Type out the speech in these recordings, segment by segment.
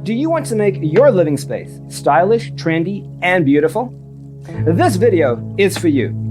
Do you want to make your living space stylish, trendy, and beautiful? This video is for you.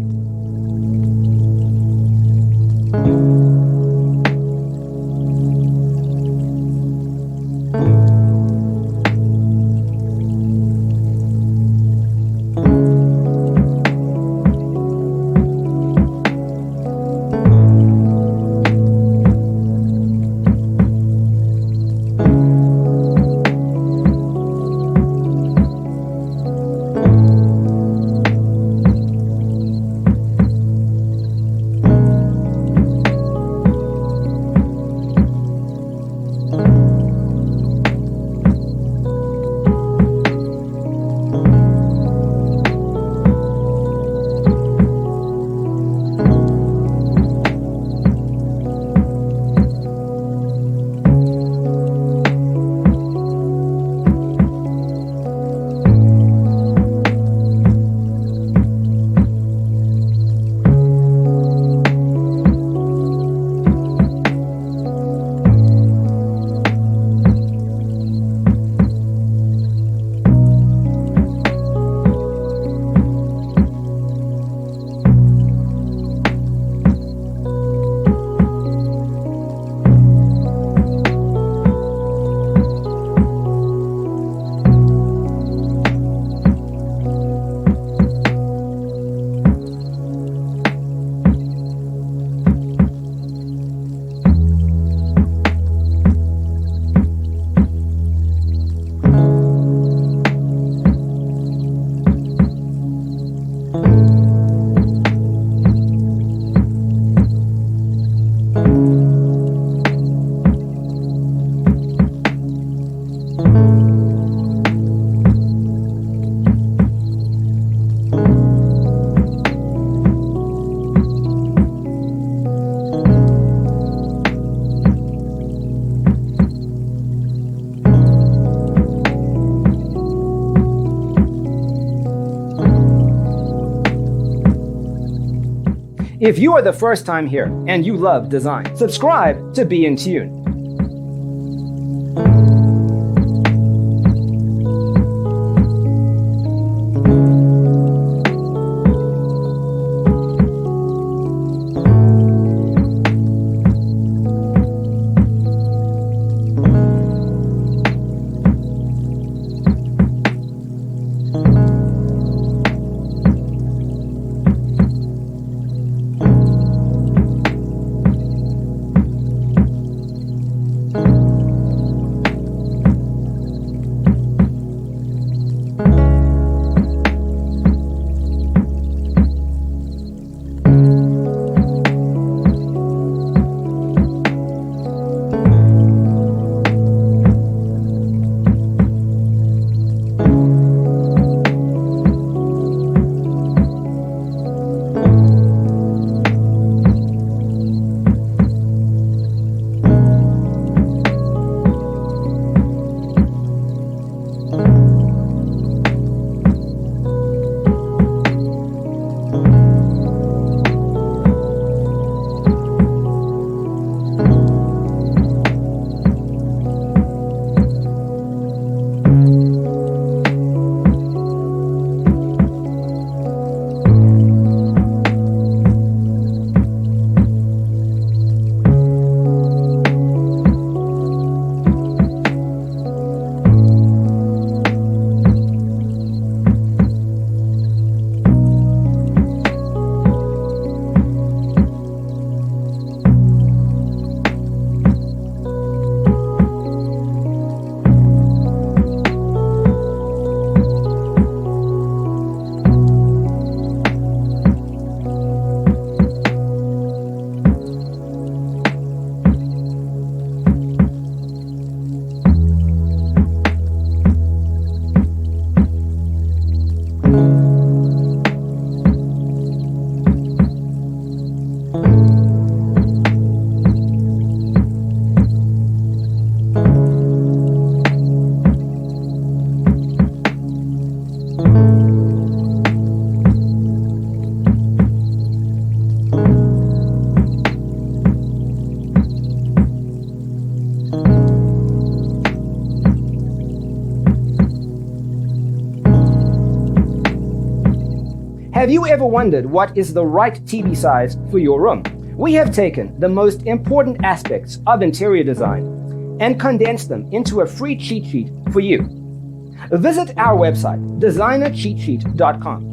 If you are the first time here and you love design, subscribe to Be in Tune. Have you ever wondered what is the right TV size for your room? We have taken the most important aspects of interior design and condensed them into a free cheat sheet for you. Visit our website, designercheatsheet.com.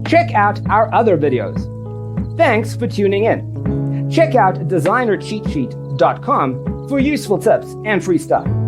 Check out our other videos. Thanks for tuning in. Check out designercheatsheet.com for useful tips and free stuff.